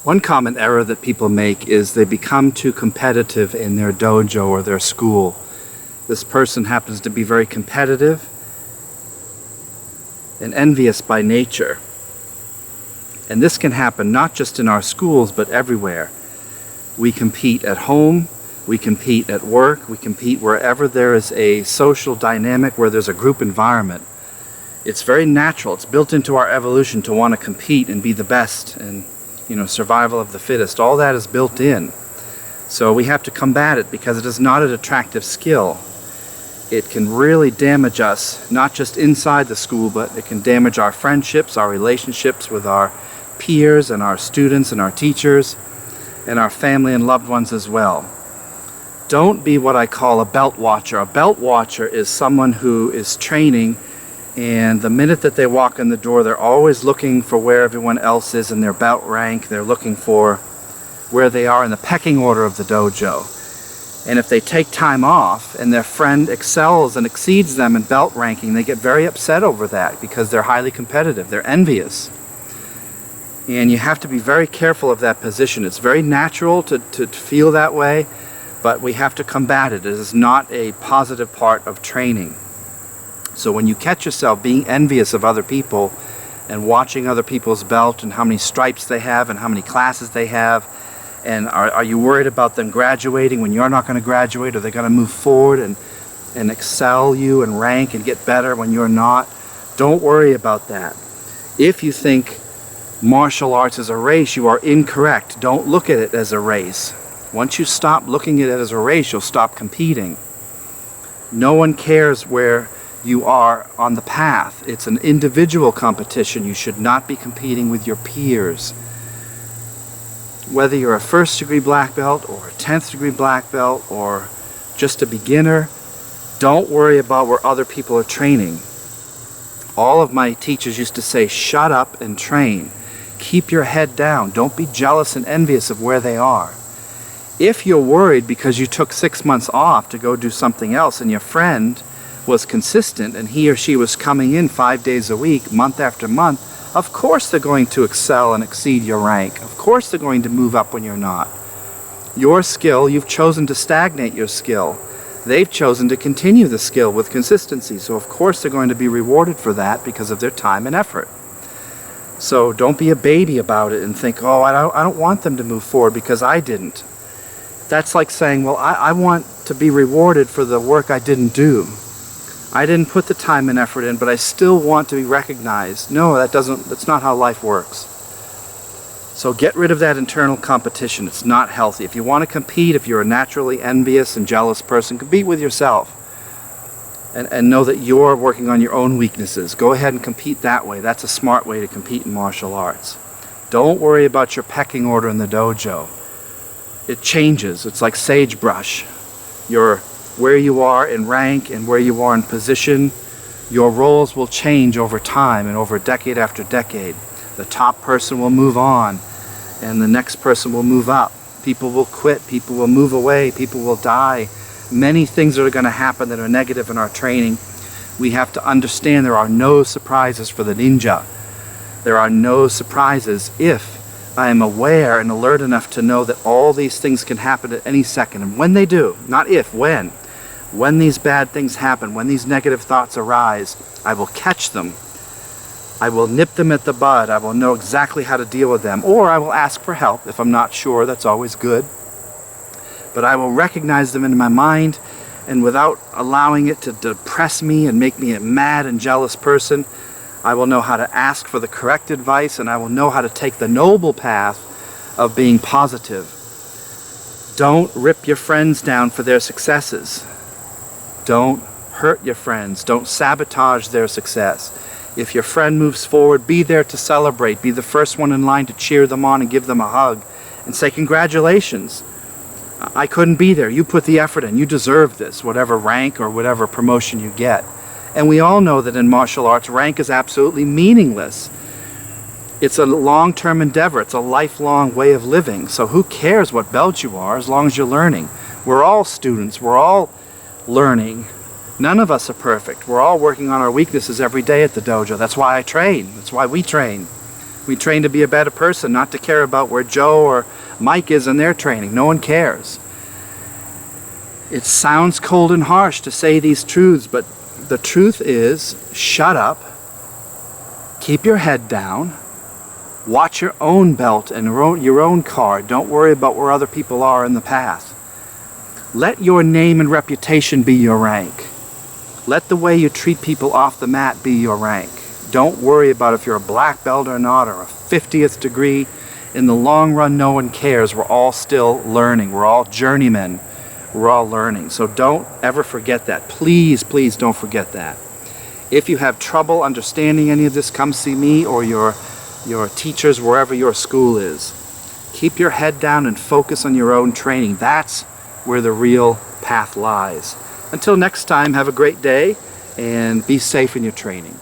One common error that people make is they become too competitive in their dojo or their school. This person happens to be very competitive and envious by nature. And this can happen not just in our schools, but everywhere. We compete at home, we compete at work, we compete wherever there is a social dynamic, where there's a group environment. It's very natural, it's built into our evolution to want to compete and be the best, and survival of the fittest. All that is built in. So we have to combat it because it is not an attractive skill. It can really damage us, not just inside the school, but it can damage our friendships, our relationships with our peers and our students and our teachers and our family and loved ones as well. Don't be what I call a belt watcher. A belt watcher is someone who is training, and the minute that they walk in the door, they're always looking for where everyone else is in their belt rank. They're looking for where they are in the pecking order of the dojo. And if they take time off and their friend excels and exceeds them in belt ranking, they get very upset over that because they're highly competitive. They're envious. And you have to be very careful of that position. It's very natural to feel that way, but we have to combat it. It is not a positive part of training. So when you catch yourself being envious of other people and watching other people's belt and how many stripes they have and how many classes they have, and are you worried about them graduating when you're not going to graduate? Are they going to move forward and excel you and rank and get better when you're not? Don't worry about that. If you think martial arts is a race, you are incorrect. Don't look at it as a race. Once you stop looking at it as a race, you'll stop competing. No one cares where you are on the path. It's an individual competition. You should not be competing with your peers. Whether you're a first degree black belt or a 10th degree black belt or just a beginner, don't worry about where other people are training. All of my teachers used to say, shut up and train. Keep your head down. Don't be jealous and envious of where they are. If you're worried because you took 6 months off to go do something else and your friend was consistent and he or she was coming in 5 days a week, month after month, of course they're going to excel and exceed your rank. Of course they're going to move up when you're not. Your skill, you've chosen to stagnate your skill. They've chosen to continue the skill with consistency. So of course they're going to be rewarded for that because of their time and effort. So don't be a baby about it and think, oh, I don't want them to move forward because I didn't. That's like saying, well, I want to be rewarded for the work I didn't do. I didn't put the time and effort in, but I still want to be recognized. No, that's not how life works. So get rid of that internal competition. It's not healthy. If you want to compete, if you're a naturally envious and jealous person, compete with yourself. And know that you're working on your own weaknesses. Go ahead and compete that way. That's a smart way to compete in martial arts. Don't worry about your pecking order in the dojo. It changes. It's like sagebrush. Where you are in rank and where you are in position, your roles will change over time and over decade after decade. The top person will move on and the next person will move up. People will quit, people will move away, people will die. Many things are going to happen that are negative in our training. We have to understand there are no surprises for the ninja. There are no surprises if I am aware and alert enough to know that all these things can happen at any second. And when they do, not if, when these bad things happen, when these negative thoughts arise, I will catch them. I will nip them at the bud. I will know exactly how to deal with them. Or I will ask for help if I'm not sure. That's always good. But I will recognize them in my mind, and without allowing it to depress me and make me a mad and jealous person, I will know how to ask for the correct advice, and I will know how to take the noble path of being positive. Don't rip your friends down for their successes. Don't hurt your friends. Don't sabotage their success. If your friend moves forward, be there to celebrate. Be the first one in line to cheer them on and give them a hug and say, congratulations. I couldn't be there. You put the effort in. You deserve this, whatever rank or whatever promotion you get. And we all know that in martial arts, rank is absolutely meaningless. It's a long-term endeavor. It's a lifelong way of living. So who cares what belt you are as long as you're learning? We're all students. We're all learning. None of us are perfect. We're all working on our weaknesses every day at the dojo. That's why I train. That's why we train. We train to be a better person, not to care about where Joe or Mike is in their training. No one cares. It sounds cold and harsh to say these truths, but the truth is, shut up, keep your head down, watch your own belt and your own car. Don't worry about where other people are in the path. Let your name and reputation be your rank. Let the way you treat people off the mat be your rank. Don't worry about if you're a black belt or not, or a 50th degree. In the long run, no one cares. We're all still learning. We're all journeymen. We're all learning. So don't ever forget that. Please, please don't forget that. If you have trouble understanding any of this, come see me or your teachers wherever your school is. Keep your head down and focus on your own training. That's where the real path lies. Until next time, have a great day and be safe in your training.